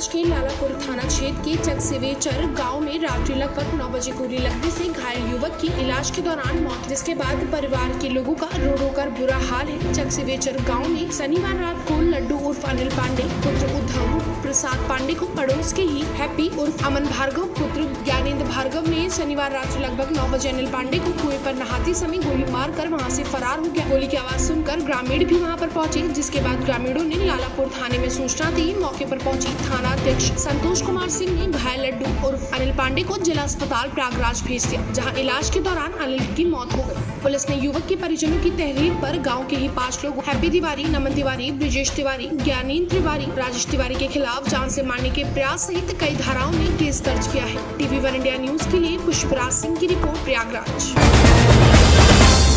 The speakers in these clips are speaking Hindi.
महाराष्ट्र के लालापुर थाना क्षेत्र के चकसेवेचर गांव में रात्रि लगभग 9 बजे गोली लगने से घायल युवक की इलाज के दौरान मौत, जिसके बाद परिवार के लोगों का रो रो कर बुरा हाल है। चकसेवेचर गांव में शनिवार रात को लड्डू उर्फ अनिल पांडे पुत्र उद्धव प्रसाद पांडे को पड़ोस के ही हैप्पी उर्फ अमन भार्गव पुत्र ज्ञानेंद्र भार्गव ने शनिवार रात्रि लगभग 9 बजे अनिल पांडे को कुएं पर नहाते समय गोली मारकर वहां से फरार हो गया। गोली की आवाज सुनकर ग्रामीण भी वहां पर पहुंचे, जिसके बाद ग्रामीणों ने लालापुर थाने में सूचना दी। मौके पर पहुंची थाना अध्यक्ष संतोष कुमार सिंह ने घायल लड्डू उर्फ अनिल पांडे को जिला अस्पताल प्रयागराज भेज दिया, जहां इलाज के दौरान अनिल की मौत हो गई। पुलिस ने युवक के परिजनों की तहरीर पर गांव के ही 5 लोग हैप्पी तिवारी, नमन तिवारी, ब्रिजेश तिवारी, ज्ञानेंद्र तिवारी, राजेश तिवारी के खिलाफ जान से मारने के प्रयास सहित कई धाराओं में केस दर्ज किया है। TV1 इंडिया न्यूज के लिए पुष्पराज सिंह की रिपोर्ट, प्रयागराज।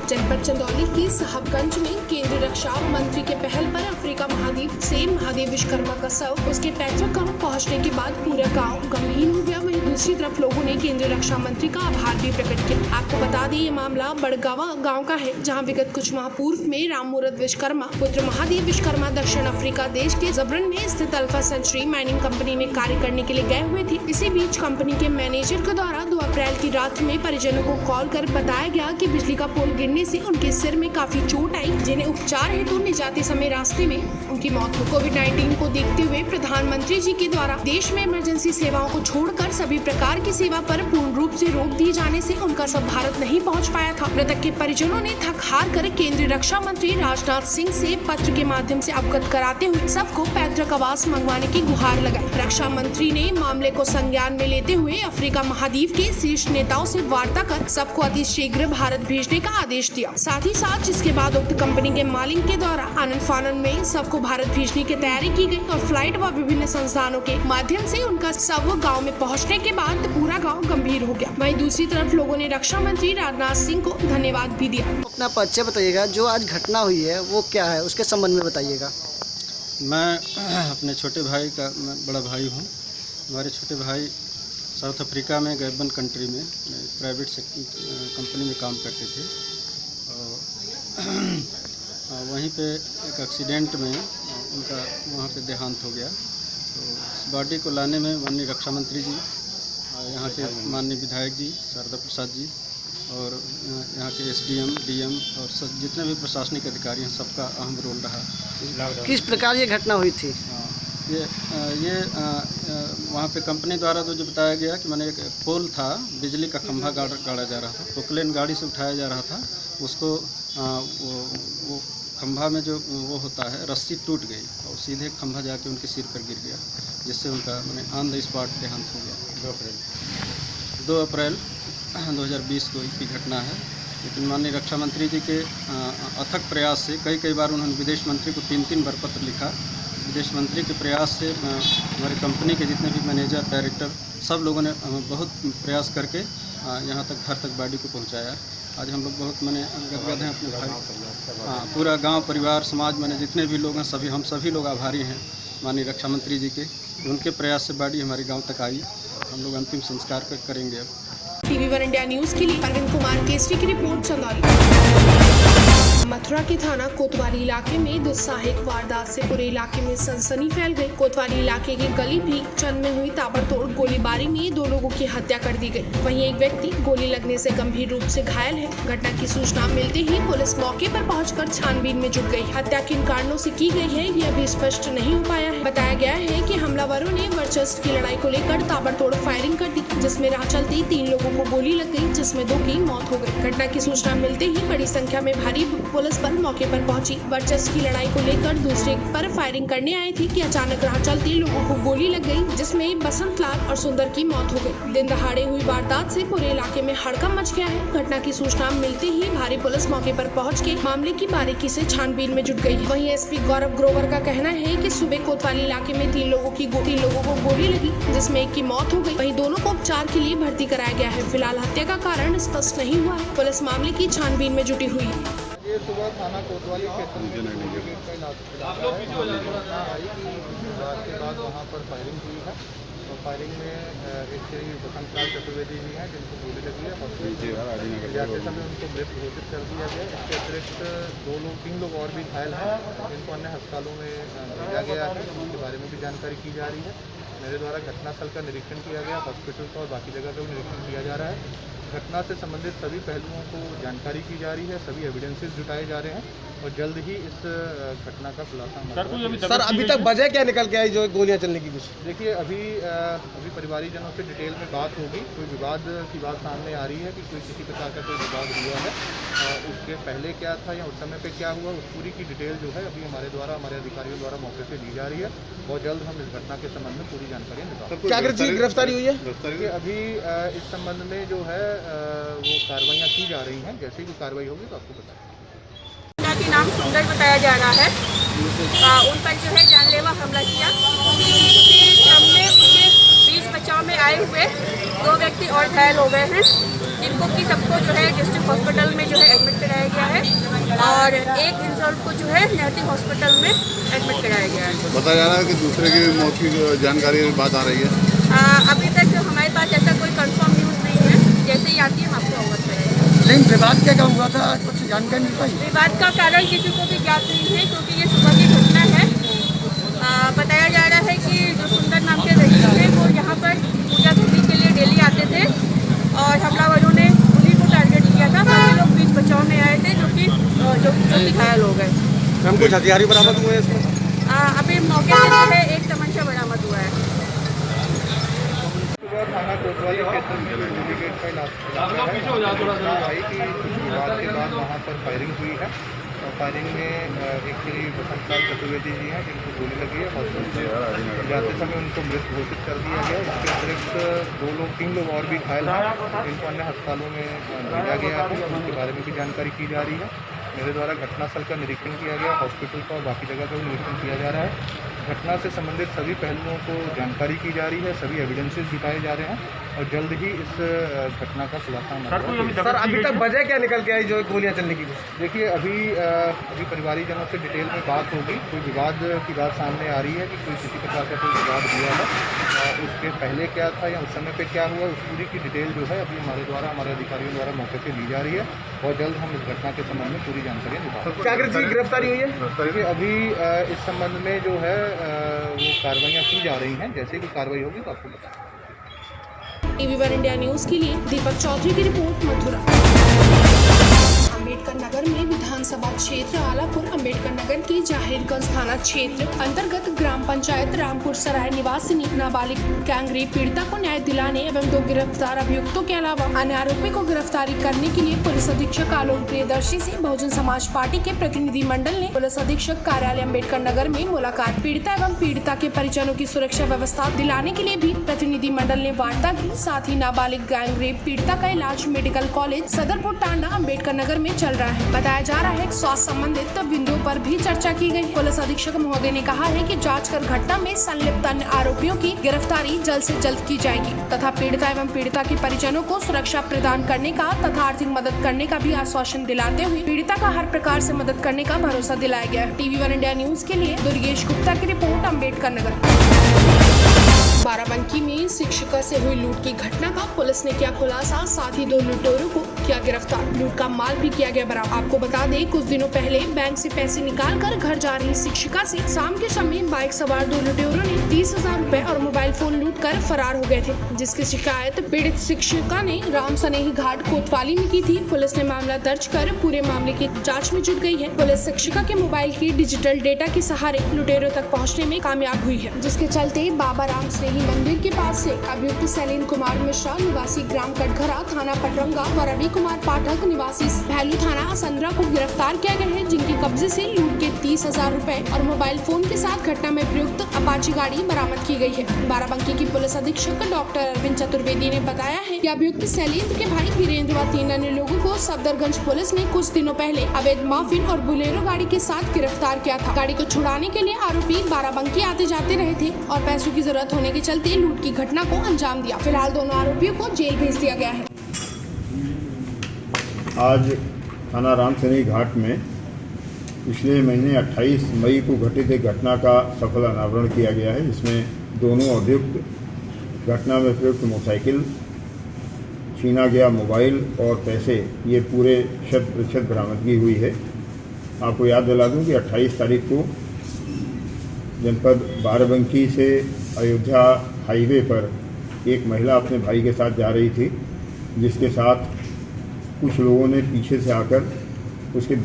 जनपद चंदौली की साहबगंज में केंद्रीय रक्षा मंत्री के पहल पर अफ्रीका महाद्वीप से महादेव विश्वकर्मा का शव उसके पैतृक गांव पहुंचने के बाद पूरा गांव गमगीन हो गया। वहीं दूसरी तरफ लोगों ने केंद्रीय रक्षा मंत्री का आभार भी प्रकट किया। आपको बता दें, ये मामला बड़गावा गांव का है, जहां विगत कुछ माह पूर्व में राममूर्त विश्वकर्मा पुत्र महादेव विश्वकर्मा दक्षिण अफ्रीका देश के जबरन में स्थित अल्फा सेंचुरी माइनिंग कंपनी में कार्य करने के लिए गए हुए थे। इसी बीच कंपनी के मैनेजर के द्वारा 2 अप्रैल की रात में परिजनों को कॉल कर बताया गया कि बिजली का पोल गिरने से उनके सिर में काफी चोट आई, जिन्हें उपचार हेतु ले जाते समय रास्ते में उनकी मौत हो। कोविड-19 को देखते हुए प्रधानमंत्री जी के द्वारा देश में इमरजेंसी सेवाओं को छोड़कर सभी प्रकार की सेवा पर पूर्ण रूप से रोक दिए जाने से उनका सब भारत नहीं पहुंच पाया था। मृतक के परिजनों ने थक हार कर केंद्रीय रक्षा मंत्री राजनाथ सिंह से पत्र के माध्यम से अवगत कराते हुए सबको पैतृक आवास मंगवाने की गुहार लगाई। रक्षा मंत्री ने मामले को संज्ञान में लेते हुए अफ्रीका महाद्वीप के शीर्ष नेताओं से वार्ता कर सबको अति शीघ्र भारत भेजने का आदेश दिया। साथ ही साथ जिसके बाद उक्त कंपनी के मालिक के द्वारा आनंद फानन में सबको भारत भेजने की तैयारी की गई और फ्लाइट व विभिन्न संस्थानों के माध्यम से उनका शव गांव में पहुंचने के बाद पूरा गांव गंभीर हो गया। वहीं दूसरी तरफ लोगों ने रक्षा मंत्री राजनाथ सिंह को धन्यवाद भी दिया। अपना परिचय बताइएगा, जो आज घटना हुई है वो क्या है, उसके संबंध में बताइएगा। मैं अपने छोटे भाई का बड़ा भाई हूँ। हमारे छोटे भाई साउथ अफ्रीका में गैबन कंट्री में प्राइवेट कंपनी में काम करते थे और वहीं पे एक एक्सीडेंट में उनका वहाँ पे देहांत हो गया। तो इस बॉडी को लाने में माननीय रक्षा मंत्री जी, यहाँ के माननीय विधायक जी शारदा प्रसाद जी और यहाँ के SDM, DM और जितने भी प्रशासनिक अधिकारी हैं, सबका अहम रोल रहा। किस प्रकार ये घटना हुई थी? ये वहाँ पे कंपनी द्वारा तो जो बताया गया कि मैंने एक पोल था, बिजली का खंभा गाड़ा जा रहा था, पोकलेन गाड़ी से उठाया जा रहा था। उसको वो खंभा में जो वो होता है रस्सी टूट गई और सीधे खंभा जाके उनके सिर पर गिर गया, जिससे उनका मैंने ऑन द स्पॉट देहांत हो गया। 2 अप्रैल 2020 को की घटना है। लेकिन माननीय रक्षा मंत्री जी के अथक प्रयास से कई बार उन्होंने विदेश मंत्री को 3 बार पत्र लिखा। विदेश मंत्री के प्रयास से हमारी कंपनी के जितने भी मैनेजर, डायरेक्टर, सब लोगों ने बहुत प्रयास करके यहाँ तक घर तक बॉडी को पहुँचाया। आज हम लोग बहुत गदगद हैं अपने भाई, पूरा गांव, परिवार, समाज मैंने जितने भी लोग हैं हम सभी लोग आभारी हैं माननीय रक्षा मंत्री जी के। उनके प्रयास से बॉडी हमारे गांव तक आई। हम लोग अंतिम संस्कार करेंगे अब। TV1 इंडिया न्यूज के लिए अरविंद कुमार केसरी की रिपोर्ट, चंदौली। मथुरा के थाना कोतवाली इलाके में दुस्साहसिक वारदात से पूरे इलाके में सनसनी फैल गई। कोतवाली इलाके की गली भी चंद में हुई ताबड़तोड़ गोलीबारी में 2 लोगों की हत्या कर दी गई। वहीं एक व्यक्ति गोली लगने से गंभीर रूप से घायल है। घटना की सूचना मिलते ही पुलिस मौके पर पहुंचकर छानबीन में जुट गई। हत्या किन कारणों से की गई है, ये अभी स्पष्ट नहीं हो पाया है। बताया गया है कि हमलावरों ने वर्चस्व की लड़ाई को लेकर ताबड़तोड़ फायरिंग कर दी, जिसमें राह चलते 3 लोगों को गोली लग गई, जिसमें 2 की मौत हो गई। घटना की सूचना मिलते ही बड़ी संख्या में भारी पुलिस बल मौके पर पहुंची। वर्चस्व की लड़ाई को लेकर दूसरे पर फायरिंग करने आई थी कि अचानक राह चलते लोगों को गोली लग गई, जिसमें बसंत लाल और सुंदर की मौत हो गई। दिन दहाड़े हुई वारदात से पूरे इलाके में हड़कंप मच गया है। घटना की सूचना मिलते ही भारी पुलिस मौके पर पहुंच के मामले की बारीकी से छानबीन में जुट गई। वहीं SP गौरव ग्रोवर का कहना है कि सुबह कोतवाली इलाके में 3 लोगों को गोली लगी, जिसमें 1 की मौत हो गई। वहीं दोनों को उपचार के लिए भर्ती कराया गया है। फिलहाल हत्या का कारण स्पष्ट नहीं हुआ है। पुलिस मामले की छानबीन में जुटी हुई है। ये सुबह थाना कोतवाली क्षेत्र में रात के बाद वहाँ पर फायरिंग हुई है और फायरिंग में एक श्री बसंत लाल चतुर्वेदी भी हैं, जिनको गोली लगी है। हॉस्पिटल जाते समय उनको मृत घोषित कर दिया गया। इसके अतिरिक्त 3 लोग और भी घायल हैं, जिनको अन्य अस्पतालों में भेजा गया है। उनके बारे में भी जानकारी की जा रही है। मेरे द्वारा घटनास्थल का निरीक्षण किया गया, हॉस्पिटल का और बाकी जगह का भी निरीक्षण किया जा रहा है। घटना से संबंधित सभी पहलुओं को जानकारी की जा रही है, सभी एविडेंसेस जुटाए जा रहे हैं और जल्द ही इस घटना का खुलासा सर अभी तक वजह क्या निकल के आई जो गोलियां चलने की कुछ? देखिए, अभी परिवारीजनों से डिटेल में बात होगी। कोई विवाद की बात सामने आ रही है कि कोई किसी प्रकार का कोई विवाद हुआ है, उसके पहले क्या था या उस समय पे क्या हुआ, उस पूरी की डिटेल जो है अभी हमारे अधिकारियों द्वारा मौके से ली जा रही है। बहुत जल्द हम इस घटना के संबंध में पूरी जानकारी निकालेंगे। क्या गिरफ्तारी हुई है? अभी इस संबंध में जो है वो कार्रवाइयाँ की जा रही हैं। जैसे ही कोई कार्रवाई होगी तो आपको बताएंगे। के नाम सुंदर बताया जा रहा है। उन पर जो है जानलेवा हमला किया। उसी क्रम में उनके बीच बचाव में आए हुए 2 व्यक्ति और घायल हो गए हैं, जिनको कि सबको जो है डिस्ट्रिक्ट हॉस्पिटल में जो है एडमिट कराया गया है और एक इंसान को जो है नेटिव हॉस्पिटल में एडमिट कराया गया है। बताया जा रहा है कि दूसरे की मौत की जानकारी बात आ रही है। अभी तक हमारे पास ऐसा कोई कंफर्म न्यूज़ नहीं है। जैसे ही आती है हम आपको अवगत कराएंगे। लेकिन विवाद क्या हुआ था, कुछ जानकारी नहीं पाई? विवाद का कारण किसी को भी ज्ञात नहीं है, क्योंकि ये सुबह की घटना है। बताया जा रहा है कि जो सुंदर नाम के रईस थे वो यहाँ पर पूजा करने के लिए डेली आते थे और हमलावरों ने उन्हीं को टारगेट किया था। बाकी लोग बीच बचाव में आए थे जो कि घायल हो गए। हम कुछ हथियार बरामद हुए इसमें? अभी मौके से जो है एक तमंचा बरामद हुआ है। थाना कोतवाली क्षेत्र में डुप्लीकेट का इलाका आई कि कुछ विवाद के बाद वहाँ पर फायरिंग हुई है और फायरिंग में एक श्री बसंत चतुर्वेदी जी हैं जिनको गोली लगी है। हॉस्पिटल से जाते समय उनको मृत घोषित कर दिया गया। इसके अतिरिक्त 3 लोग और भी घायल हैं, जिनको अन्य अस्पतालों में भेजा गया है। उनके बारे में भी जानकारी की जा रही है। मेरे द्वारा घटनास्थल का निरीक्षण किया गया, हॉस्पिटल का और बाकी जगह का भी निरीक्षण किया जा रहा है। घटना से संबंधित सभी पहलुओं को जानकारी की जा रही है, सभी एविडेंसेस जुटाए जा रहे हैं और जल्द ही इस घटना का खुलासा सर अभी तक वजह क्या निकल के आई जो गोलियां चलने की? देखिए, अभी परिवारीजनों से डिटेल में बात होगी। कोई विवाद की बात सामने आ रही है कि कोई किसी प्रकार का कोई विवाद हुआ है, उसके पहले क्या था या उस समय पे क्या हुआ, उस पूरी की डिटेल जो है अभी हमारे अधिकारियों द्वारा मौके से ली जा रही है। बहुत जल्द हम इस घटना के संबंध में पूरी जानकारी निकालेंगे। क्या गिरफ्तारी हुई है? देखिए, अभी इस संबंध में जो है वो कार्रवाइयाँ की जा रही हैं। जैसे ही कार्रवाई होगी तो आपको बताएंगे। टीवी1 इंडिया न्यूज़ के लिए दीपक चौधरी की रिपोर्ट, मथुरा। अम्बेडकर नगर में विधानसभा क्षेत्र आलापुर अम्बेडकर नगर के जाहिरगंज थाना क्षेत्र अंतर्गत ग्राम पंचायत रामपुर सराय निवासिनी नाबालिग गैंगरेप पीड़िता को न्याय दिलाने एवं 2 गिरफ्तार अभियुक्तों के अलावा अन्य आरोपी को गिरफ्तारी करने के लिए पुलिस अधीक्षक आलोक प्रियदर्शी से बहुजन समाज पार्टी के प्रतिनिधि मंडल ने पुलिस अधीक्षक कार्यालय अम्बेडकर नगर में मुलाकात। पीड़िता एवं पीड़िता के परिजनों की सुरक्षा व्यवस्था दिलाने के लिए भी प्रतिनिधि मंडल ने वार्ता की। साथ ही नाबालिग गैंगरेप पीड़िता का इलाज मेडिकल कॉलेज सदरपुर टांडा अम्बेडकर नगर में चल रहा है। बताया जा रहा है स्वास्थ्य संबंधित बिंदुओं पर भी चर्चा की गई। पुलिस अधीक्षक महोदय ने कहा है कि जांच कर घटना में संलिप्त अन्य आरोपियों की गिरफ्तारी जल्द से जल्द की जाएगी तथा पीड़िता एवं पीड़िता के परिजनों को सुरक्षा प्रदान करने का तथा आर्थिक मदद करने का भी आश्वासन दिलाते हुए पीड़िता का हर प्रकार से मदद करने का भरोसा दिलाया गया। टीवी1 इंडिया न्यूज़ के लिए दुर्गेश गुप्ता की रिपोर्ट, अम्बेडकर नगर। बाराबंकी में शिक्षिका से हुई लूट की घटना का पुलिस ने किया खुलासा। साथ ही 2 लुटेरों को किया गिरफ्तार। लूट का माल भी किया गया बरामद। आपको बता दें, कुछ दिनों पहले बैंक से पैसे निकालकर घर जा रही शिक्षिका से शाम के समय बाइक सवार 2 लुटेरों ने 30,000 रुपए और मोबाइल फोन लूट कर फरार हो गए थे, जिसकी शिकायत पीड़ित शिक्षिका ने राम सनेही घाट कोतवाली में की थी। पुलिस ने मामला दर्ज कर पूरे मामले की जाँच में जुट गई है। पुलिस शिक्षिका के मोबाइल की डिजिटल डेटा के सहारे लुटेरों तक पहुँचने में कामयाब हुई है, जिसके चलते बाबा राम सनेही मंदिर के पास से अभियुक्त सैलीन कुमार मिश्रा निवासी ग्राम कटघरा थाना पटरंगा व रवि कुमार पाठक निवासी भैलू थाना असंद्रा को गिरफ्तार किया गया है, जिनके कब्जे से लूट के 30,000 रुपए और मोबाइल फोन के साथ घटना में प्रयुक्त अपाची गाड़ी बरामद की गई है। बाराबंकी की पुलिस अधीक्षक डॉक्टर अरविंद चतुर्वेदी ने बताया है कि अभियुक्त सैलीन के भाई वीरेंद्र व 3 अन्य लोगों को सफदरगंज पुलिस ने कुछ दिनों पहले अवैध माफिन और बुलेरो गाड़ी के साथ गिरफ्तार किया था। गाड़ी को छुड़ाने के लिए आरोपी बाराबंकी आते जाते रहे थे और पैसों की जरूरत होने के चलते लूट की घटना को अंजाम दिया। फिलहाल दोनों आरोपियों को जेल भेज दिया गया है। आज थाना राम सनेही घाट में पिछले महीने 28 मई को घटित एक घटना का सफल अनावरण किया गया है, जिसमें दोनों अभियुक्त घटना में प्रयुक्त मोटरसाइकिल, छीना गया मोबाइल और पैसे, ये पूरे 100% बरामदगी हुई है। आपको याद दिला दूं कि 28 तारीख को जनपद बाराबंकी से अयोध्या हाईवे पर एक महिला अपने भाई के साथ जा रही थी, जिसके साथ कुछ लोगों ने पीछे से आकर उसके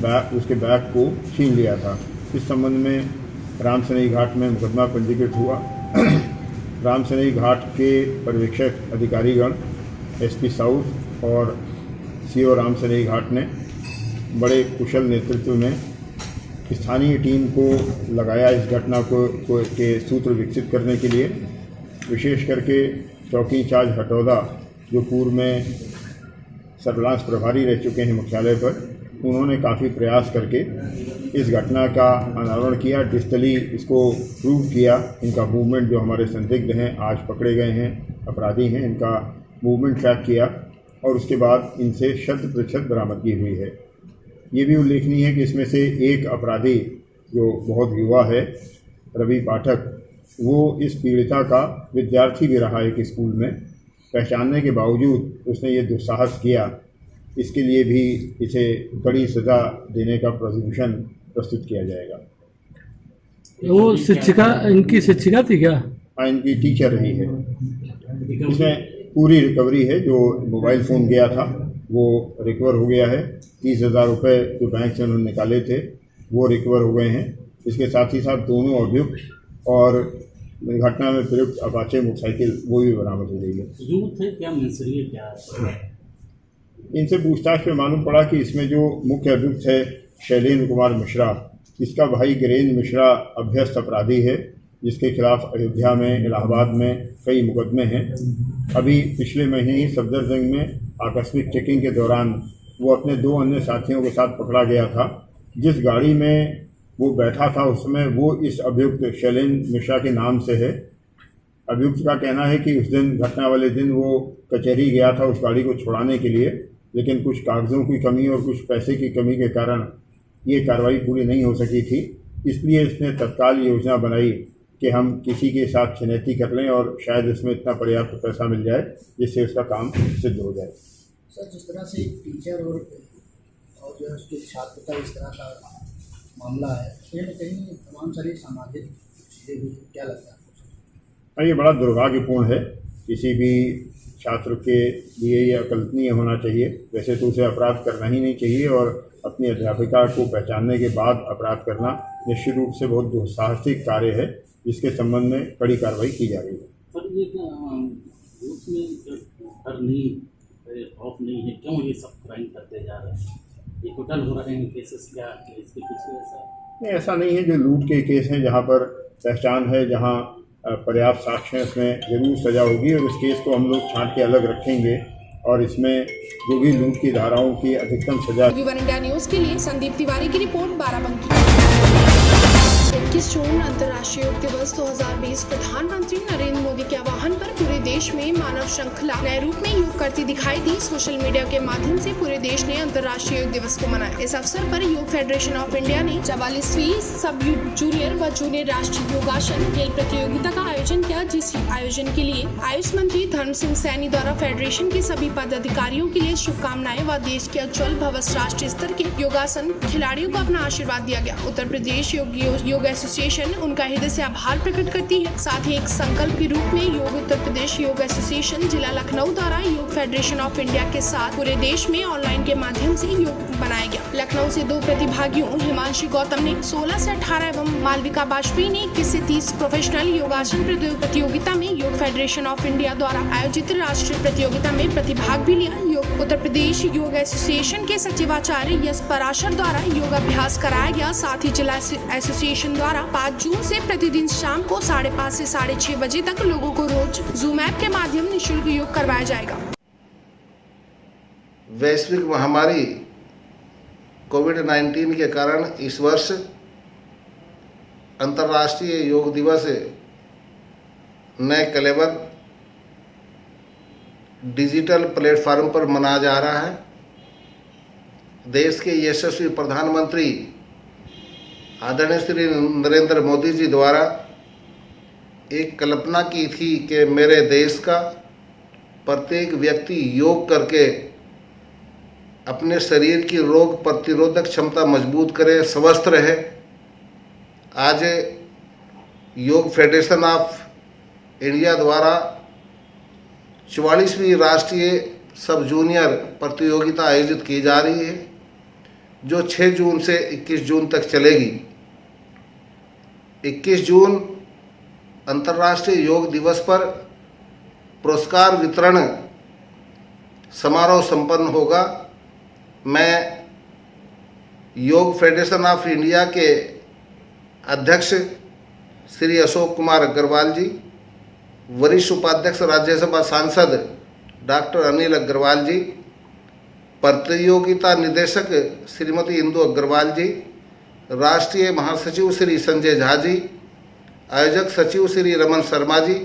बैग को छीन लिया था। इस संबंध में रामसनई घाट में मुकदमा पंजीकृत हुआ। रामसनई घाट के पर्यवेक्षक अधिकारीगण एसपी साउथ और सीओ रामसनई घाट ने बड़े कुशल नेतृत्व में स्थानीय टीम को लगाया इस घटना के सूत्र विकसित करने के लिए। विशेष करके चौकी इंचार्ज हटौदा, जो पूर्व में सर्विलांस प्रभारी रह चुके हैं मुख्यालय पर, उन्होंने काफ़ी प्रयास करके इस घटना का अनावरण किया, डिजिटली इसको प्रूव किया। इनका मूवमेंट, जो हमारे संदिग्ध हैं आज पकड़े गए हैं, अपराधी हैं, इनका मूवमेंट ट्रैक किया और उसके बाद इनसे 100% बरामदगी हुई है। ये भी उल्लेखनीय है कि इसमें से एक अपराधी, जो बहुत युवा है, रवि पाठक, वो इस पीड़िता का विद्यार्थी भी रहा एक स्कूल में। पहचानने के बावजूद उसने ये दुस्साहस किया। इसके लिए भी इसे कड़ी सज़ा देने का प्रोसिक्यूशन प्रस्तुत किया जाएगा। वो शिक्षिका, इनकी शिक्षिका थी क्या? हाँ, इनकी टीचर रही है। इसमें पूरी रिकवरी है। जो मोबाइल फ़ोन गया था वो रिकवर हो गया है। 30,000 रुपये जो बैंक से उन्होंने निकाले थे वो रिकवर हो गए हैं। इसके साथ ही साथ दोनों अभियुक्त और घटना में प्रयुक्त अपाचे मोटरसाइकिल वो भी बरामद हो गई है। यूथ है क्या, मंसूरिया क्या है? इनसे पूछताछ में मालूम पड़ा कि इसमें जो मुख्य अभियुक्त है शैलेंद्र कुमार मिश्रा, इसका भाई गिरेंद्र मिश्रा अभ्यस्त अपराधी है, जिसके खिलाफ अयोध्या में, इलाहाबाद में कई मुकदमे हैं। अभी पिछले महीने ही सफदरजंग में आकस्मिक चेकिंग के दौरान वो अपने 2 अन्य साथियों के साथ पकड़ा गया था। जिस गाड़ी में वो बैठा था उस समय वो इस अभियुक्त शैलेंद्र मिश्रा के नाम से है। अभियुक्त का कहना है कि उस दिन, घटना वाले दिन, वो कचहरी गया था उस गाड़ी को छुड़ाने के लिए, लेकिन कुछ कागज़ों की कमी और कुछ पैसे की कमी के कारण ये कार्रवाई पूरी नहीं हो सकी थी। इसलिए इसने तत्काल योजना बनाई कि हम किसी के साथ छिनैती कर लें और शायद इसमें इतना पर्याप्त पैसा मिल जाए जिससे उसका काम सिद्ध हो जाए। सर, जिस तरह से टीचर और जो है उसके छात्र का इस तरह का मामला है, कहीं न कहीं तमाम सारी सामाजिक चीज़ें भी, क्या लगता है आपको? ये बड़ा दुर्भाग्यपूर्ण है। किसी भी छात्र के लिए ये अकल्पनीय होना चाहिए। वैसे तो उसे अपराध करना ही नहीं चाहिए और अपनी अध्यापिका को पहचानने के बाद अपराध करना निश्चित रूप से बहुत दुस्साहसिक कार्य है, जिसके संबंध में कड़ी कार्रवाई की जा रही है। पर ये यूथ में डर नहीं, खौफ नहीं है, क्यों ये सब क्राइम करते जा रहे हैं? ये टोटल हो रहे हैं केसेस, क्या इसके पीछे ऐसा? नहीं, ऐसा नहीं है। जो लूट के केस हैं, जहाँ पर पहचान है, जहाँ पर्याप्त साक्ष्य है, उसमें ज़रूर सज़ा होगी और इस केस को हम लोग छांट के अलग रखेंगे और इसमें जो भी लूट की धाराओं की अधिकतम सजा। वन इंडिया न्यूज़ के लिए संदीप तिवारी की रिपोर्ट, बाराबंकी। 21 जून अंतर्राष्ट्रीय योग दिवस 2020 प्रधानमंत्री नरेंद्र मोदी के आह्वान पर पूरे देश में मानव श्रृंखला नए रूप में योग करती दिखाई दी। सोशल मीडिया के माध्यम से पूरे देश ने अंतर्राष्ट्रीय योग दिवस को मनाया। इस अवसर पर योग फेडरेशन ऑफ इंडिया ने 44वीं सब जूनियर व जूनियर राष्ट्रीय योगासन खेल प्रतियोगिता का आयोजन किया, जिस आयोजन के लिए आयुष मंत्री धर्म सिंह सैनी द्वारा फेडरेशन के सभी पदाधिकारियों के लिए शुभकामनाएं व देश के उज्ज्वल भविष्य राष्ट्रीय स्तर के योगासन खिलाड़ियों को अपना आशीर्वाद दिया गया। उत्तर प्रदेश योग एसोसिएशन उनका हृदय से आभार प्रकट करती है। साथ ही एक संकल्प के रूप में योग उत्तर प्रदेश योग एसोसिएशन जिला लखनऊ द्वारा योग फेडरेशन ऑफ इंडिया के साथ पूरे देश में ऑनलाइन के माध्यम से योग बनाया गया। लखनऊ से 2 प्रतिभागियों हिमांशी गौतम ने 16 से 18 एवं मालविका वाजपेयी ने 21 से 30 प्रोफेशनल योगासन प्रतियोगिता में योग फेडरेशन ऑफ इंडिया द्वारा आयोजित राष्ट्रीय प्रतियोगिता में प्रतिभाग भी लिया। योग उत्तर प्रदेश योग एसोसिएशन के सचिवाचार्य यश पराशर द्वारा योग अभ्यास कराया गया। साथ ही जिला एसोसिएशन द्वारा 5 जून से प्रतिदिन शाम को 5:30 से 6:30 बजे तक लोगों को रोज जूम ऐप के माध्यम निःशुल्क योग करवाया जाएगा। वैश्विक महामारी कोविड-19 के कारण इस वर्ष अंतर्राष्ट्रीय योग दिवस नए कलेवर डिजिटल प्लेटफॉर्म पर मनाया जा रहा है। देश के यशस्वी प्रधानमंत्री आदरणीय श्री नरेंद्र मोदी जी द्वारा एक कल्पना की थी कि मेरे देश का प्रत्येक व्यक्ति योग करके अपने शरीर की रोग प्रतिरोधक क्षमता मजबूत करे, स्वस्थ रहे। आज योग फेडरेशन ऑफ इंडिया द्वारा 44वीं राष्ट्रीय सब जूनियर प्रतियोगिता आयोजित की जा रही है, जो 6 जून से 21 जून तक चलेगी। 21 जून अंतर्राष्ट्रीय योग दिवस पर पुरस्कार वितरण समारोह संपन्न होगा। मैं योग फेडरेशन ऑफ इंडिया के अध्यक्ष श्री अशोक कुमार अग्रवाल जी, वरिष्ठ उपाध्यक्ष राज्यसभा सांसद डॉक्टर अनिल अग्रवाल जी, प्रतियोगिता निदेशक श्रीमती इंदु अग्रवाल जी, राष्ट्रीय महासचिव श्री संजय झा जी, आयोजक सचिव श्री रमन शर्मा जी,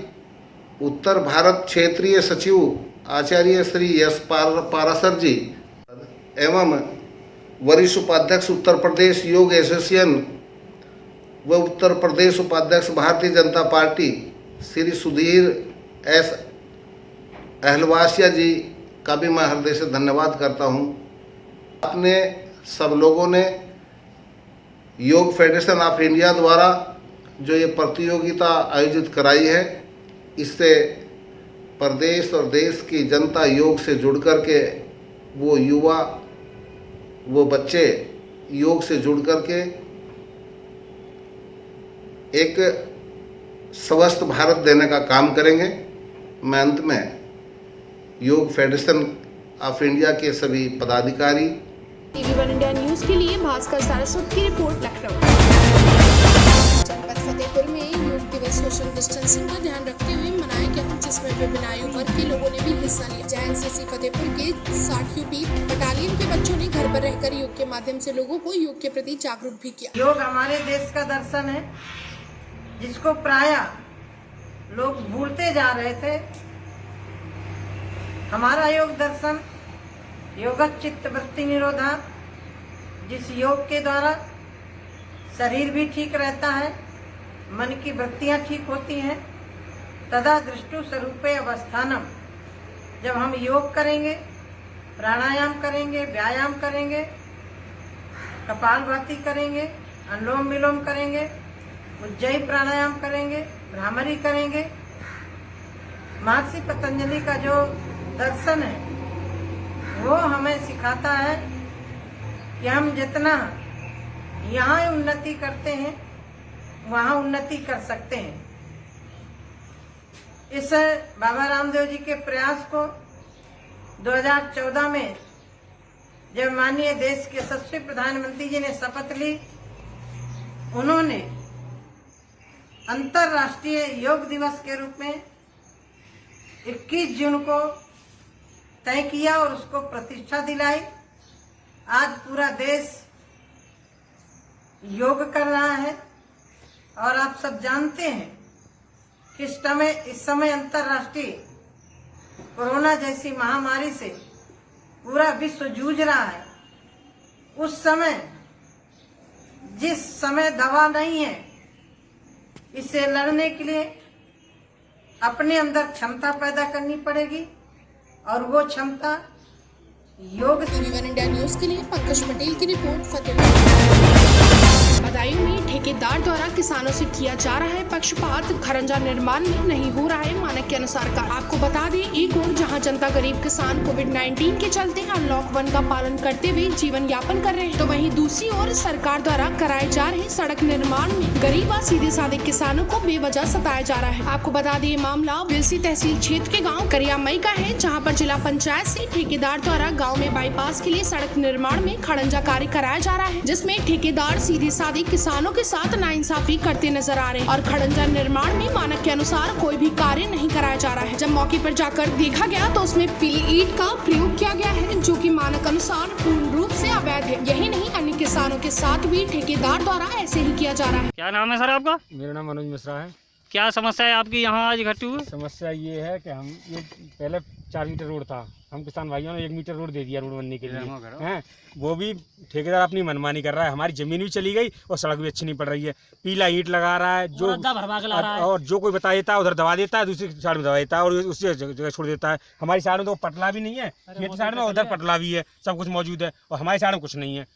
उत्तर भारत क्षेत्रीय सचिव आचार्य श्री यश पारासर जी एवं वरिष्ठ उपाध्यक्ष उत्तर प्रदेश योग एसोसिएशन व उत्तर प्रदेश उपाध्यक्ष भारतीय जनता पार्टी श्री सुधीर एस अहलवासिया जी का भी मैं हृदय से धन्यवाद करता हूं। आपने सब लोगों ने योग फेडरेशन ऑफ इंडिया द्वारा जो ये प्रतियोगिता आयोजित कराई है, इससे प्रदेश और देश की जनता योग से जुड़ कर के, वो युवा वो बच्चे योग से जुड़ कर के एक स्वस्थ भारत देने का काम करेंगे। मैं अंत में योग फेडरेशन ऑफ इंडिया के सभी पदाधिकारी, TV1 इंडिया न्यूज के लिए भास्कर सारस्वत की रिपोर्ट, लखनऊ। जनपद फतेहपुर में योग दिवस सोशल डिस्टेंसिंग का ध्यान रखते हुए मनाया गया, जिसमें विभिन्न आयु वर्ग के लोगों ने भी हिस्सा लिया। JNCC फतेहपुर के 60 यूपी बटालियन के बच्चों ने घर पर रहकर योग के माध्यम से लोगों को योग के प्रति जागरूक भी किया। योग हमारे देश का दर्शन है, जिसको प्रायः लोग भूलते जा रहे थे। हमारा योग दर्शन योगः चित्त वृत्ति निरोधा, जिस योग के द्वारा शरीर भी ठीक रहता है, मन की वृत्तियाँ ठीक होती हैं। तदा दृष्टु स्वरूपे अवस्थानम, जब हम योग करेंगे, प्राणायाम करेंगे, व्यायाम करेंगे, कपालभाति करेंगे, अनुलोम विलोम करेंगे, उज्जयी प्राणायाम करेंगे, भ्रामरी करेंगे, महर्षि पतंजलि का जो दर्शन है वो हमें सिखाता है कि हम जितना यहाँ उन्नति करते हैं वहाँ उन्नति कर सकते हैं। इस बाबा रामदेव जी के प्रयास को 2014 में जब माननीय देश के यशस्वी प्रधानमंत्री जी ने शपथ ली, उन्होंने अंतर्राष्ट्रीय योग दिवस के रूप में 21 जून को तय किया और उसको प्रतिष्ठा दिलाई। आज पूरा देश योग कर रहा है और आप सब जानते हैं कि इस समय अंतर्राष्ट्रीय कोरोना जैसी महामारी से पूरा विश्व जूझ रहा है। उस समय जिस समय दवा नहीं है, इससे लड़ने के लिए अपने अंदर क्षमता पैदा करनी पड़ेगी और वो क्षमता योग। TV1 इंडिया न्यूज के लिए पंकज पटेल की रिपोर्ट, फतेहपुर। बदायूं में ठेकेदार द्वारा किसानों से किया जा रहा है पक्षपात, खरंजा निर्माण में नहीं हो रहा है मानक के अनुसार का। आपको बता दें, एक और जहां जनता गरीब किसान कोविड-19 के चलते अनलॉक 1 का पालन करते हुए जीवन यापन कर रहे हैं, तो वहीं दूसरी ओर सरकार द्वारा कराए जा रहे सड़क निर्माण में गरीब व सीधे साधे किसानों को बेवजह सताया जा रहा है। आपको बता दें, मामला बिलसी तहसील क्षेत्र के गाँव करियामई का है, जहाँ पर जिला पंचायत से ठेकेदार द्वारा गाँव में बाईपास के लिए सड़क निर्माण में खड़ंजा कार्य कराया जा रहा है, जिसमें ठेकेदार सीधे साधे किसानों के साथ नाइंसाफी करते नजर आ रहे हैं और खड़ंजा निर्माण में मानक के अनुसार कोई भी कार्य नहीं कराया जा रहा है। जब मौके पर जाकर देखा गया तो उसमें पीली ईंट का प्रयोग किया गया है, जो कि मानक अनुसार पूर्ण रूप से अवैध है। यही नहीं, अन्य किसानों के साथ भी ठेकेदार द्वारा ऐसे ही किया जा रहा है। क्या नाम है सर आपका? मेरा नाम मनोज मिश्रा है। क्या समस्या है आपकी यहाँ आज इकट्ठी हुई? समस्या ये है कि हम ये पहले 4 मीटर रोड था, हम किसान भाइयों ने 1 मीटर रोड दे दिया रोड बनने के लिए हैं। वो भी ठेकेदार अपनी मनमानी कर रहा है, हमारी जमीन भी चली गई और सड़क भी अच्छी नहीं पड़ रही है। पीला ईंट लगा रहा है, जो और जो कोई बता देता है उधर दबा देता है, दूसरी साइड में दबा देता है और उसी जगह छोड़ देता है। हमारी साइड में तो पटला भी नहीं है, मेरी साइड में उधर पटला भी है, सब कुछ मौजूद है और हमारी साइड में कुछ नहीं है।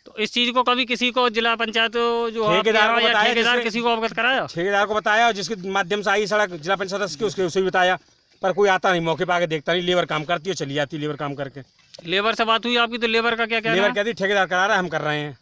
तो इस चीज़ को कभी किसी को जिला पंचायत जो है ठेकेदार को या बताया, ठेकेदार किसी को अवगत कराया? ठेकेदार को बताया और जिसके माध्यम से आई सड़क जिला पंचायत सदस्य की उसके उसे भी बताया, पर कोई आता नहीं, मौके पर आके देखता नहीं। लेबर काम करती है, चली जाती है लेबर काम करके। लेबर से बात हुई आपकी, तो लेबर का क्या कहना लेबर है? कहती ठेकेदार करा रहा है, हम कर रहे हैं।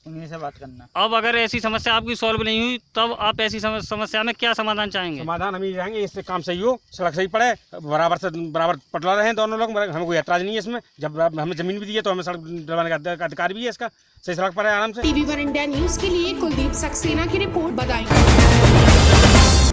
उन्हीं से बात करना। अब अगर ऐसी समस्या आपकी सॉल्व नहीं हुई तब आप ऐसी समस्या में क्या समाधान चाहेंगे? समाधान हम ये चाहेंगे इससे काम सही हो, सड़क सही पड़े, बराबर से बराबर पटला रहे दोनों लोग। हमें कोई ऐतराज नहीं है इसमें। जब हमें जमीन भी दी है तो हमें सड़क डलवाने का अधिकार भी है इसका। सही सड़क पर है आराम से। TV1 इंडिया न्यूज के लिए कुलदीप सक्सेना की रिपोर्ट। बदायूं।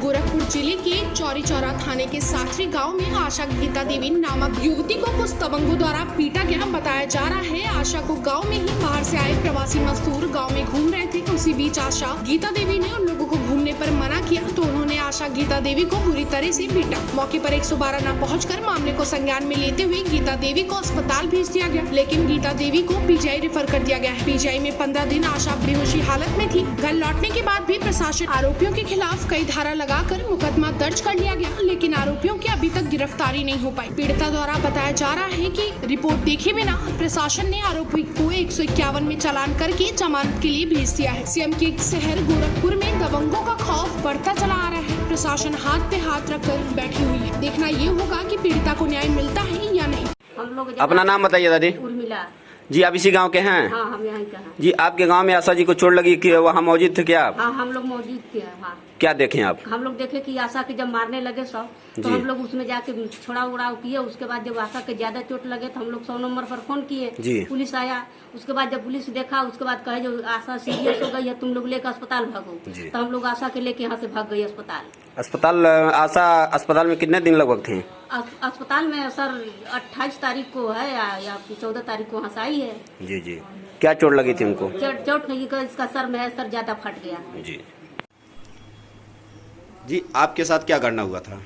गोरखपुर जिले के चौरी चौरा थाने के साथरी गांव में आशा गीता देवी नामक युवती को कुछ दबंगों द्वारा पीटा गया बताया जा रहा है। आशा को गांव में ही बाहर से आए प्रवासी मजदूर गांव में घूम रहे थे। उसी बीच आशा गीता देवी ने उन लोगों को घूमने पर मना किया तो उन्होंने आशा गीता देवी को बुरी तरह से पीटा। मौके पर 112 न पहुंचकर मामले को संज्ञान में लेते हुए गीता देवी को अस्पताल भेज दिया गया, लेकिन गीता देवी को PGI रेफर कर दिया गया है। PGI में 15 दिन आशा बेहोशी हालत में थी। घर लौटने के बाद भी प्रशासन आरोपियों के खिलाफ कई धारा लगाकर मुकदमा दर्ज कर लिया गया, लेकिन आरोपियों की अभी तक गिरफ्तारी नहीं हो पाई। पीड़िता द्वारा बताया जा रहा है कि रिपोर्ट देखे बिना प्रशासन ने आरोपी को 151 में चालान करके जमानत के लिए भेज दिया है। सीएम के शहर गोरखपुर में दबंगों का खौफ बढ़ता चला आ रहा है। प्रशासन हाथ पे हाथ रखकर बैठी हुई है। देखना ये होगा कि पीड़िता को न्याय मिलता है या नहीं। हम लोग अपना नाम बताइए दादी। उर्मिला जी, आप इसी गांव के हैं? हाँ, हम यहाँ के हैं। जी, आपके गांव में आशा जी को चोट लगी कि वहाँ मौजूद थे क्या आप? हाँ, हम लोग मौजूद थे। हाँ, क्या देखें आप? हम लोग देखे कि आशा के जब मारने लगे सब तो हम लोग उसमें जाके छोड़ा उड़ाव किए। उसके बाद जब आशा के ज्यादा चोट लगे तो हम लोग 100 नंबर पर फोन किए। पुलिस आया। उसके बाद जब पुलिस देखा उसके बाद कहे जो आशा सीरियस हो गई है, तुम लोग लेकर अस्पताल भागो। तो हम लोग आशा के लेके यहाँ से भाग गए अस्पताल। आशा अस्पताल में कितने दिन लगभग थे? अस्पताल में सर 28 तारीख को है या 14 तारीख को वहाँ से आई है। जी जी, क्या चोट लगी थी उनको? चोट नहीं, इसका सर में है, सर ज्यादा फट गया। जी जी, आपके साथ क्या घटना हुआ था?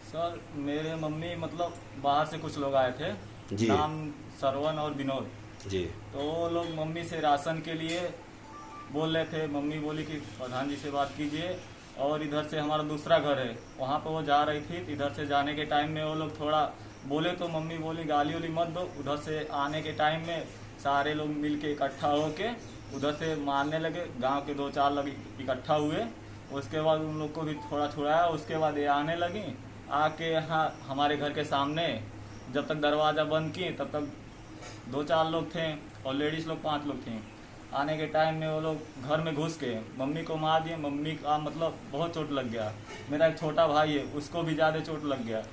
सर मेरे मम्मी मतलब बाहर से कुछ लोग आए थे जी, नाम सरवन और विनोद जी। तो वो लोग मम्मी से राशन के लिए बोल रहे थे। मम्मी बोली कि प्रधान जी से बात कीजिए, और इधर से हमारा दूसरा घर है वहाँ पे वो जा रही थी। इधर से जाने के टाइम में वो लोग थोड़ा बोले तो मम्मी बोली गाली वाली मत दो। उधर से आने के टाइम में सारे लोग मिल के इकट्ठा होके उधर से मारने लगे। गांव के 2-4 लोग इकट्ठा हुए। उसके बाद उन लोग को भी थोड़ा छुड़ाया। उसके बाद ये आने लगी। आके यहाँ हमारे घर के सामने जब तक दरवाज़ा बंद किए तब तक 2-4 लोग थे और लेडीज़ लोग 5 लोग थे। आने के टाइम में वो लोग घर में घुस के मम्मी को मार दिए। मम्मी का मतलब बहुत चोट लग गया। मेरा एक छोटा भाई है, उसको भी ज़्यादा चोट लग गया।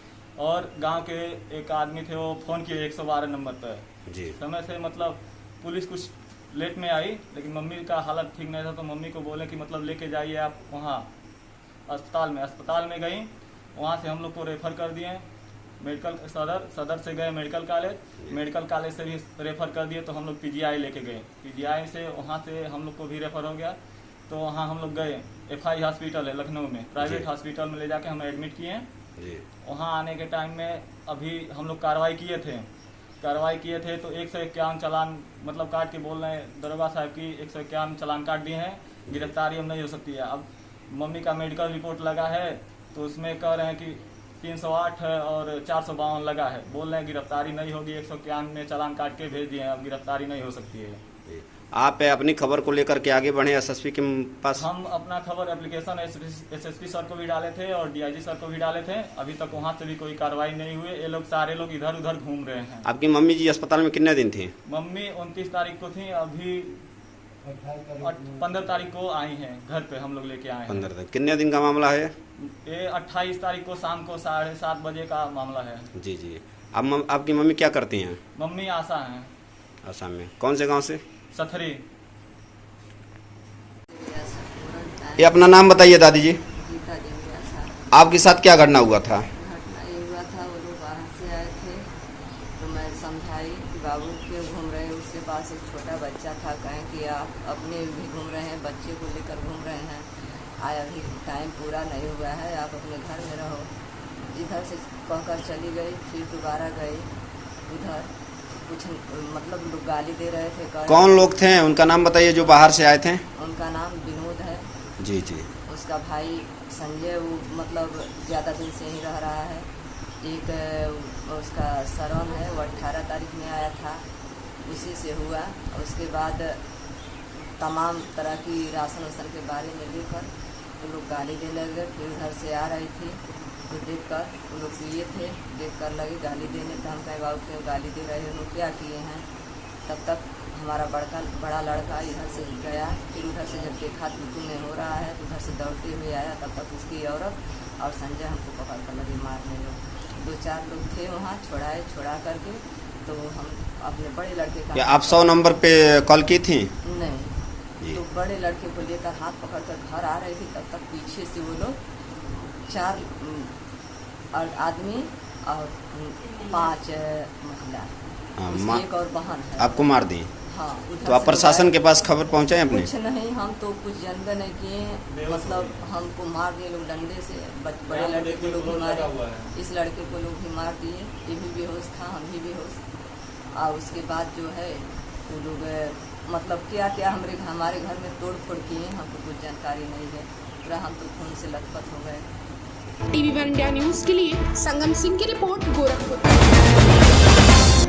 और गांव के एक आदमी थे, वो फ़ोन किए 112 नंबर पर जी। समय से मतलब पुलिस कुछ लेट में आई, लेकिन मम्मी का हालत ठीक नहीं था तो मम्मी को बोले कि मतलब लेके जाइए आप वहाँ अस्पताल में गई। वहाँ से हम लोग को रेफ़र कर दिए मेडिकल सदर से गए मेडिकल कॉलेज से भी रेफ़र कर दिए तो हम लोग PGI लेके गए। PGI से वहाँ से हम लोग को भी रेफ़र हो गया तो वहाँ हम लोग गए। FI हॉस्पिटल है लखनऊ में, प्राइवेट हॉस्पिटल में ले जाके हम एडमिट किए। वहाँ आने के टाइम में अभी हम लोग कार्रवाई किए थे तो 151 चालान मतलब काट के बोल रहे हैं दरोगा साहब की 151 चालान काट दिए हैं। गिरफ्तारी अब नहीं हो सकती है। अब मम्मी का मेडिकल रिपोर्ट लगा है तो उसमें कह रहे हैं कि 308 है और 452 लगा है। बोल रहे हैं गिरफ्तारी नहीं होगी। 151 में चालान काट के भेज दिए हैं, अब गिरफ्तारी नहीं हो सकती है। आप अपनी खबर को लेकर के आगे बढ़े SSP के पास? हम अपना खबर एप्लीकेशन SSP सर को भी डाले थे और DIG सर को भी डाले थे। अभी तक वहाँ से भी कोई कार्रवाई नहीं हुई। ये लोग सारे लोग इधर उधर घूम रहे हैं। आपकी मम्मी जी अस्पताल में कितने दिन थी? मम्मी 29 तारीख को थी, अभी 15 तारीख को आई हैं घर पे, हम लोग लेके आए हैं। 15 तारीख। कितने दिन का मामला है ये? 28 तारीख को शाम को 7:30 बजे का मामला है। जी जी। अब आपकी मम्मी क्या करती हैं? मम्मी आशा हैं। आसाम में कौन से गांव से? सथरी। ये अपना नाम बताइए दादी जी। आपके साथ क्या घटना हुआ था? घटना ये हुआ था, वो लोग बाहर से आए थे तो मैं समझाई कि बाबू क्यों घूम रहे हैं। उसके पास एक छोटा बच्चा था, कहें कि आप अपने भी घूम रहे हैं, बच्चे को लेकर घूम रहे हैं। अभी टाइम पूरा नहीं हुआ है, आप अपने घर में रहो। इधर से कहकर चली गई। फिर दोबारा गई उधर, कुछ मतलब लोग गाली दे रहे थे। कौन लोग थे, उनका नाम बताइए जो बाहर से आए थे? उनका नाम विनोद है। जी जी। उसका भाई संजय, वो मतलब ज़्यादा दिन से ही रह रहा है। एक उसका सरवन है, वो 18 तारीख में आया था। उसी से हुआ। उसके बाद तमाम तरह की राशन वासन के बारे में लेकर वो लोग गाली देने लगे। फिर घर से आ रही थी तो देख कर वो लोग पिए थे, देख कर लगे गाली देने। तो हम कहे बाबू क्यों गाली दे रहे हो, लोग क्या किए हैं। तब तक हमारा बड़ा लड़का इधर से गया। फिर उधर से जब देखा तू में हो रहा है तो उधर से दौड़ते हुए आया। तब तक उसकी औरत और संजय हमको पकड़ कर लगे मारने। लोग 2-4 लोग थे वहाँ, छुड़ा करके तो हम अपने बड़े लड़के का। क्या आप 100 नंबर पे कॉल की थी? नहीं, तो बड़े लड़के को लेकर हाथ पकड़ कर घर आ रही थी। तब तक पीछे से वो लोग 4 आदमी और 5 महिला, एक और बहन है, आपको मार दी। हाँ। तो आप प्रशासन के पास खबर पहुंचाए अपने? कुछ नहीं, हम तो कुछ जानते नहीं किए। मतलब हमको मार दिए लोग डंडे से। बड़े लड़के को लोग भी मारे, इस लड़के को लोग भी मार दिए। ये भी बेहोश था, हम भी बेहोश। और उसके बाद जो है वो लोग मतलब क्या क्या हमारे घर में तोड़ फोड़ किए, हमको कुछ जानकारी नहीं है। पूरा हम तो खून से लथपथ हो गए। TV1 इंडिया न्यूज के लिए संगम सिंह की रिपोर्ट, गोरखपुर।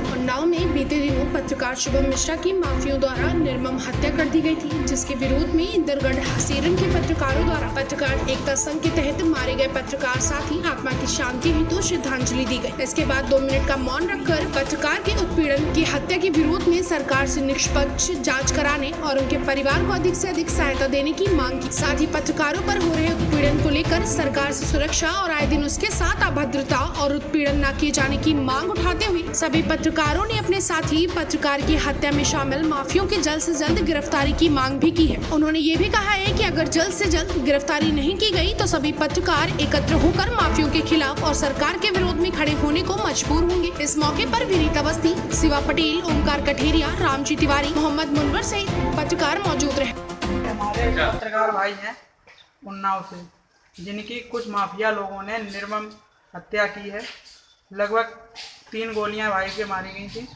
उन्नाव में बीते दिनों पत्रकार शुभम मिश्रा की माफियों द्वारा निर्मम हत्या कर दी गई थी, जिसके विरोध में इंदरगढ़ हसीरन के पत्रकारों द्वारा पत्रकार एकता संघ के तहत मारे गए पत्रकार साथी आत्मा की शांति हेतु श्रद्धांजलि दी गई। इसके बाद 2 मिनट का मौन रखकर पत्रकार के उत्पीड़न की हत्या के विरोध में सरकार से निष्पक्ष जाँच कराने और उनके परिवार को अधिक से अधिक सहायता देने की मांग की। साथ ही पत्रकारों पर हो रहे उत्पीड़न को लेकर सरकार से सुरक्षा और आए दिन उसके साथ अभद्रता और उत्पीड़न न किए जाने की मांग उठाते हुए सभी पत्रकारों ने अपने साथी पत्रकार की हत्या में शामिल माफियों के जल्द से जल्द गिरफ्तारी की मांग भी की है। उन्होंने ये भी कहा है कि अगर जल्द से जल्द गिरफ्तारी नहीं की गई तो सभी पत्रकार एकत्र होकर माफियों के खिलाफ और सरकार के विरोध में खड़े होने को मजबूर होंगे। इस मौके पर विनीत अवस्थी, शिवा पटेल, ओमकार कठेरिया, रामजी तिवारी, मोहम्मद मुनवर सहित पत्रकार मौजूद रहे। हमारे पत्रकार भाई हैं उन्नाव से, जिनकी कुछ माफिया लोगों ने निर्मम हत्या की है। लगभग 3 गोलियां भाई के मारी गई थी,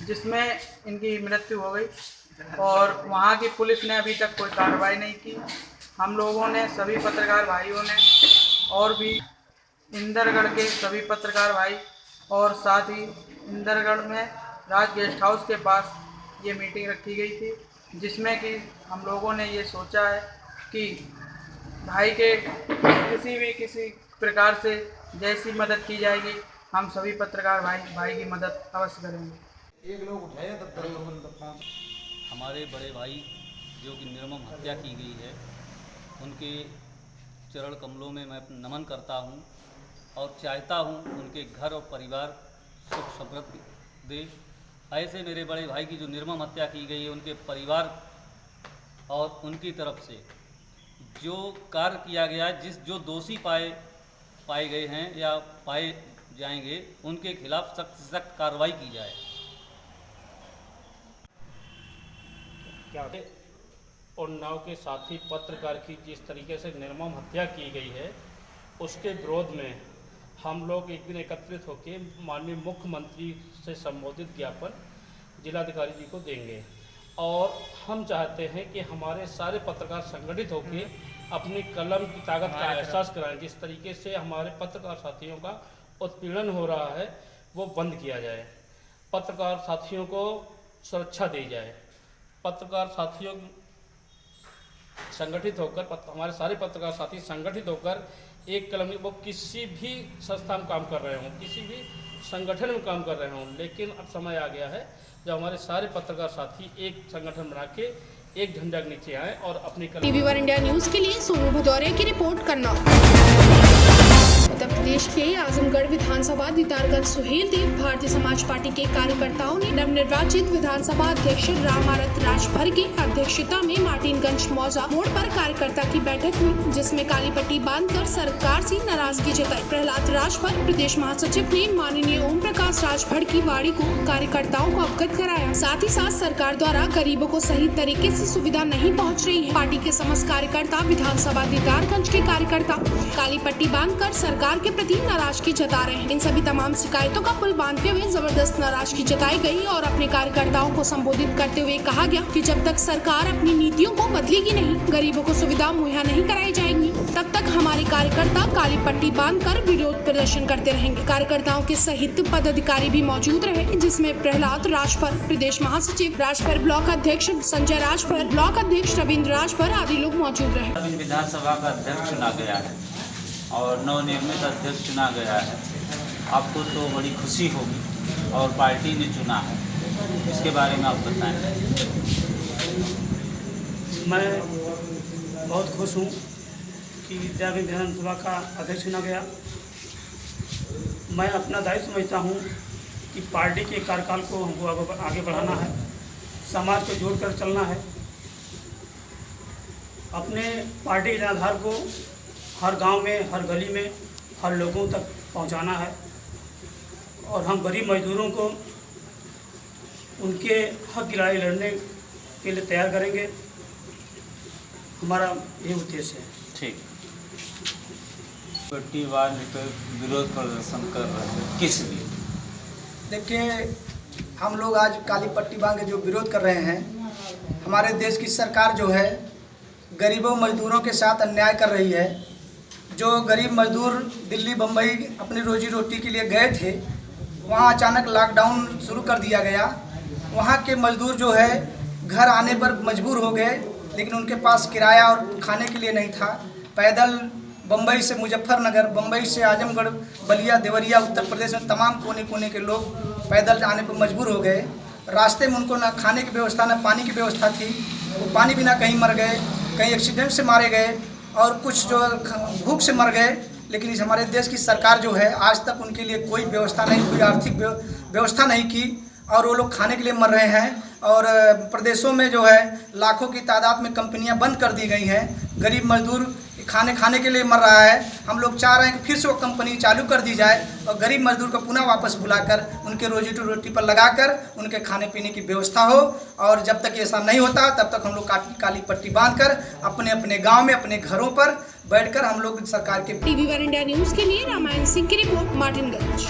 जिसमें इनकी मृत्यु हो गई और वहां की पुलिस ने अभी तक कोई कार्रवाई नहीं की। हम लोगों ने, सभी पत्रकार भाइयों ने और भी इंदरगढ़ के सभी पत्रकार भाई और साथ ही इंदरगढ़ में राज गेस्ट हाउस के पास ये मीटिंग रखी गई थी, जिसमें कि हम लोगों ने ये सोचा है कि भाई के किसी प्रकार से जैसी मदद की जाएगी, हम सभी पत्रकार भाई की मदद अवश्य करेंगे। एक लोग उठाया तब 10 लोगों तक पहुँच। हमारे बड़े भाई जो कि निर्मम हत्या की गई है, उनके चरण कमलों में मैं नमन करता हूं और चाहता हूं उनके घर और परिवार सुख समृद्धि दे। ऐसे मेरे बड़े भाई की जो निर्मम हत्या की गई है, उनके परिवार और उनकी तरफ से जो कार्य किया गया, जो दोषी पाए गए हैं या पाए जाएंगे, उनके खिलाफ सख्त से सख्त कार्रवाई की जाए। उन्नाव के साथी पत्रकार की जिस तरीके से निर्मम हत्या की गई है, उसके विरोध में हम लोग एक दिन एकत्रित होकर माननीय मुख्यमंत्री से संबोधित ज्ञापन जिलाधिकारी जी को देंगे और हम चाहते हैं कि हमारे सारे पत्रकार संगठित होकर अपनी कलम की ताकत का एहसास कराएं। जिस तरीके से हमारे पत्रकार साथियों का उत्पीड़न हो रहा है वो बंद किया जाए, पत्रकार साथियों को सुरक्षा दी जाए। पत्रकार साथियों संगठित होकर, हमारे सारे पत्रकार साथी संगठित होकर एक कलम, वो किसी भी संस्था में काम कर रहे हों, किसी भी संगठन में काम कर रहे हों, लेकिन अब समय आ गया है जब हमारे सारे पत्रकार साथी एक संगठन बना के एक झंडा के नीचे आए और अपनी TV1 इंडिया न्यूज के लिए सोनू भदौरिया की रिपोर्ट करना। उत्तर प्रदेश के आजमगढ़ विधानसभा दीदारगंज सुहेल देव भारतीय समाज पार्टी के कार्यकर्ताओं ने नवनिर्वाचित विधानसभा अध्यक्ष रामारत राजभर की अध्यक्षता में मार्टिनगंज मौजा मोड़ पर कार्यकर्ता की बैठक हुई, जिसमें काली पट्टी बांधकर सरकार से नाराजगी जताई। प्रहलाद राजभर प्रदेश महासचिव ने माननीय ओम प्रकाश राजभर की वाणी को कार्यकर्ताओं को अवगत कराया। साथ ही साथ सरकार द्वारा गरीबों को सही तरीके से सुविधा नहीं पहुंच रही है। पार्टी के समस्त कार्यकर्ता, विधानसभा दीदारगंज के कार्यकर्ता काली पट्टी बांधकर सरकार के प्रति नाराजगी जता रहे हैं। इन सभी तमाम शिकायतों का पुल बांधते हुए जबरदस्त नाराजगी जताई गई और अपने कार्यकर्ताओं को संबोधित करते हुए कहा गया कि जब तक सरकार अपनी नीतियों को बदल बदलेगी नहीं, गरीबों को सुविधा मुहैया नहीं कराई जाएंगी, तब तक हमारे कार्यकर्ता काली पट्टी बांधकर विरोध प्रदर्शन करते रहेंगे। कार्यकर्ताओं के सहित पदाधिकारी भी मौजूद रहे, जिसमें प्रहलाद राजभर, प्रदेश महासचिव राजभर, ब्लॉक अध्यक्ष संजय राजभर, ब्लॉक अध्यक्ष रविंद्र राजभर आदि लोग मौजूद रहे। विधानसभा का अध्यक्ष चुना गया है और नवनिर्मित अध्यक्ष चुना गया है। आपको तो बड़ी खुशी होगी और पार्टी ने चुना है, इसके बारे में आप बताएं। मैं बहुत खुश हूँ कि विद्यापति विधानसभा का अध्यक्ष चुना गया। मैं अपना दायित्व समझता हूँ कि पार्टी के कार्यकाल को हमको आगे बढ़ाना है, समाज को जोड़कर चलना है, अपने पार्टी के जनाधार को हर गांव में, हर गली में, हर लोगों तक पहुंचाना है और हम गरीब मजदूरों को उनके हक की लड़ाई लड़ने के लिए तैयार करेंगे। हमारा ये उद्देश्य है। ठीक। पट्टी बांध कर विरोध प्रदर्शन कर रहे हैं, किस लिए? देखिए, हम लोग आज काली पट्टी बांध के जो विरोध कर रहे हैं, हमारे देश की सरकार जो है गरीबों मजदूरों के साथ अन्याय कर रही है। जो गरीब मजदूर दिल्ली बम्बई अपनी रोजी रोटी के लिए गए थे, वहाँ अचानक लॉकडाउन शुरू कर दिया गया। वहाँ के मजदूर जो है घर आने पर मजबूर हो गए, लेकिन उनके पास किराया और खाने के लिए नहीं था। पैदल बम्बई से मुजफ्फरनगर, बम्बई से आजमगढ़, बलिया, देवरिया, उत्तर प्रदेश में तमाम कोने कोने के लोग पैदल आने पर मजबूर हो गए। रास्ते में उनको ना खाने की व्यवस्था, ना पानी की व्यवस्था थी। वो पानी बिना कहीं मर गए, कहीं एक्सीडेंट से मारे गए और कुछ जो भूख से मर गए। लेकिन इस हमारे देश की सरकार जो है आज तक उनके लिए कोई व्यवस्था नहीं, कोई आर्थिक व्यवस्था नहीं की और वो लोग खाने के लिए मर रहे हैं। और प्रदेशों में जो है लाखों की तादाद में कंपनियां बंद कर दी गई हैं। गरीब मजदूर खाने के लिए मर रहा है। हम लोग चाह रहे हैं कि फिर से वो कंपनी चालू कर दी जाए और गरीब मजदूर को पुनः वापस बुलाकर उनके रोजी रोटी पर लगाकर उनके खाने पीने की व्यवस्था हो। और जब तक ऐसा नहीं होता तब तक हम लोग काली पट्टी बांधकर अपने अपने गांव में, अपने घरों पर बैठकर हम लोग सरकार के। TV1 इंडिया न्यूज के लिए रामायण सिंह की रिपोर्ट, मार्टिनगंज।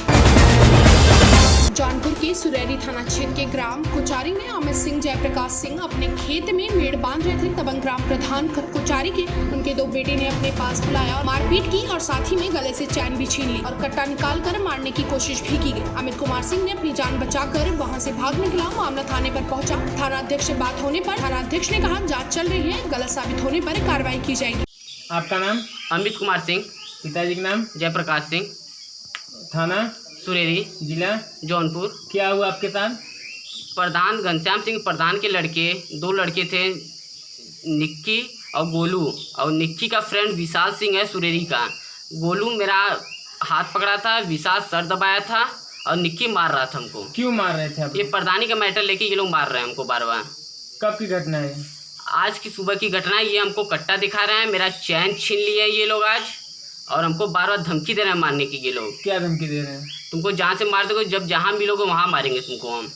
जौनपुर के सुरेरी थाना क्षेत्र के ग्राम कुचारी में अमित सिंह, जयप्रकाश सिंह अपने खेत में मेड़ बांध रहे थे। तब ग्राम प्रधान कुचारी के उनके दो बेटे ने अपने पास बुलाया और मारपीट की और साथ ही में गले से चैन भी छीन ली और कट्टा निकाल कर मारने की कोशिश भी की गई। अमित कुमार सिंह ने अपनी जान बचाकर वहां से भाग निकला। मामला थाने पर पहुंचा। थाना अध्यक्ष से बात होने पर थाना अध्यक्ष ने कहा जाँच चल रही है, गलत साबित होने पर कार्रवाई की जाएगी। आपका नाम? अमित कुमार सिंह। पिताजी का नाम? जयप्रकाश सिंह। थाना? सुरेरी, जिला? जौनपुर। क्या हुआ आपके साथ? प्रधान घनश्याम सिंह प्रधान के दो लड़के थे, निक्की और गोलू, और निक्की का फ्रेंड विशाल सिंह है सुरेरी का। गोलू मेरा हाथ पकड़ा था, विशाल सर दबाया था और निक्की मार रहा था हमको। क्यों मार रहे थे आप? ये प्रधानी का मैटर लेके ये लोग मार रहे हैं हमको बार बार। कब की घटना है? आज की सुबह की घटना है। ये हमको कट्टा दिखा रहे हैं, मेरा चैन छीन लिया है ये लोग आज, और हमको बार बार धमकी दे रहे हैं मारने की। ये लोग क्या धमकी दे रहे हैं? तुमको जहाँ से मार दोगे, जब जहाँ मिलोगे वहाँ मारेंगे तुमको हम।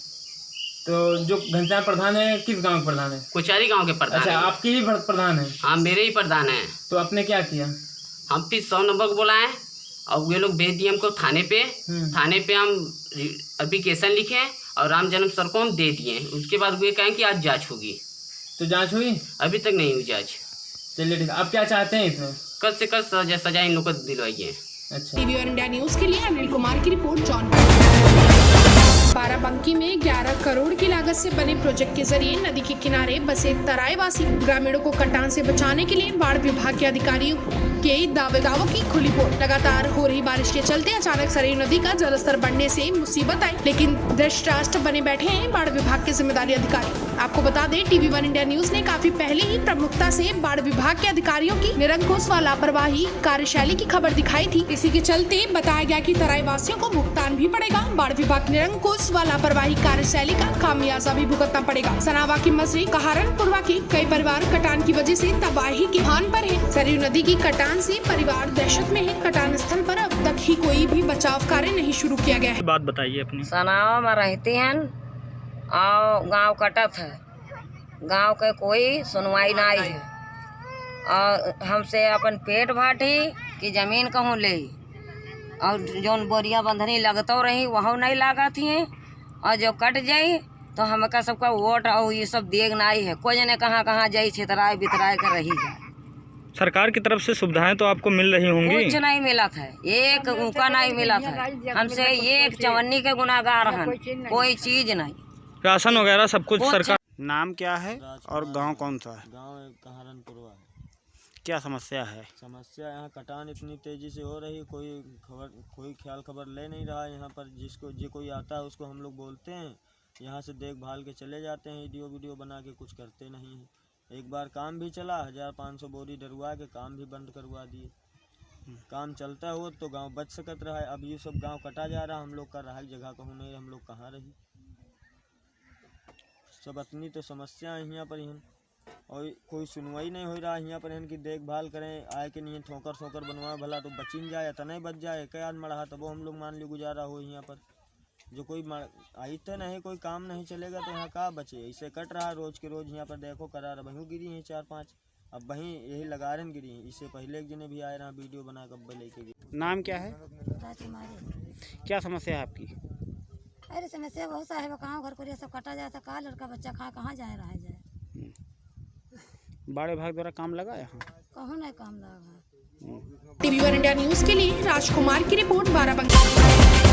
तो जो घनश्याम प्रधान है किस गांव के प्रधान है? कुचारी गांव के प्रधान। अच्छा, आपके ही प्रधान है? हाँ, मेरे ही प्रधान है। तो आपने क्या किया? हम फिर 100 नंबर को बुलाए और ये लोग भेज दिए हमको थाने पे। थाने पे हम एप्लीकेशन लिखे और राम जन्म सर को हम दे दिए। उसके बाद वे कहें कि आज जाँच होगी। तो जाँच हुई? अभी तक नहीं हुई जाँच। चलिए ठीक है। आप क्या चाहते हैं इसमें? कल से कल सजा इन लोग को दिलवाइए। अच्छा। TV1 इंडिया न्यूज के लिए अनिल कुमार की रिपोर्ट, जौनपुर। बाराबंकी में 11 करोड़ की लागत से बने प्रोजेक्ट के जरिए नदी के किनारे बसे तराईवासी ग्रामीणों को कटान से बचाने के लिए बाढ़ विभाग के अधिकारियों के दावों की खुली पोल। लगातार हो रही बारिश के चलते अचानक सरयू नदी का जलस्तर बढ़ने से मुसीबत आई, लेकिन दृष्टराष्ट्र बने बैठे हैं बाढ़ विभाग के जिम्मेदारी अधिकारी। आपको बता दें, TV1 इंडिया न्यूज ने काफी पहले ही प्रमुखता से बाढ़ विभाग के अधिकारियों की निरंकुश व लापरवाही कार्यशैली की खबर दिखाई थी। इसी के चलते बताया गया कि तराई वासियों को भुगतान भी पड़ेगा। बाढ़ विभाग की निरंकुश व लापरवाही कार्यशैली का खामियाजा भी भुगतना पड़ेगा। सनावा की मसरी कहारनपुरवा के कई परिवार कटान की वजह से तबाही के हान पर है। सरयू नदी की कटान से परिवार दहशत में है। कटान स्थल पर अब तक ही कोई भी बचाव कार्य नहीं शुरू किया गया है। बात बताइए अपनी। सनावा में रहती हैं और गांव कटत है, गांव के कोई सुनवाई नहीं है और हमसे अपन पेट भाटी कि जमीन कहूँ ले और जौन बोरिया बंधनी लगतो रही वहाँ नहीं लागत ही और जो कट जाई तो हमका सबका वोट और ये सब देख नहीं है, कोई जने कहाँ जाई छितराए बितराए कर रही जाए। सरकार की तरफ से सुविधाएं तो आपको मिल रही होंगी? कुछ नहीं मिला था, एक उनका नहीं मिला था, हमसे एक चवन्नी के गुनाहगार हैं, कोई चीज नहीं। राशन वगैरह सब कुछ सरकार। नाम क्या है और गांव कौन सा है? गांव कहारनपुरवा है। क्या समस्या है? समस्या यहाँ कटान इतनी तेज़ी से हो रही है, कोई ख्याल खबर ले नहीं रहा है। यहाँ पर जो कोई आता है उसको हम लोग बोलते हैं, यहाँ से देखभाल के चले जाते हैं, वीडियो बना के, कुछ करते नहीं हैं। एक बार काम भी चला, 1500 बोरी डरवा के काम भी बंद करवा दिए। काम चलता हो तो गांव बच सकत रहा है, अब ये सब गांव कटा जा रहा, हम लोग का रहा जगह कहूँ नहीं, हम लोग कहाँ रही। सब इतनी तो समस्या है यहाँ पर, और कोई सुनवाई नहीं हो रहा है यहाँ पर। इनकी देखभाल करें, आए कि नहीं ठोकर बनवा भला तो बचिन जाए, इतना ही बच जाए, क्या याद मड़ा तब वो हम लोग मान ली गुजारा हो यहाँ पर। जो कोई आई तो नहीं, कोई काम नहीं चलेगा तो यहाँ कहाँ बचे, ऐसे कट रहा रोज के रोज। यहाँ पर देखो करार वहीं गिरी हैं 4-5, अब वहीं यही लगा रहे गिरी हैं। इससे पहले एक जने भी आए रहा वीडियो बना कर लेके गए। नाम क्या है? राजकुमारी। क्या समस्या है आपकी? अरे समस्या बहुत सा है, गाँव घर को सब कटा जाता, कहा लड़का बच्चा कहाँ जाए रहा जाए। बड़े भाग द्वारा काम लगा यहाँ? कहूँ नहीं काम लगा। टीवी वन इंडिया न्यूज के लिए राजकुमार की रिपोर्ट, बाराबंकी।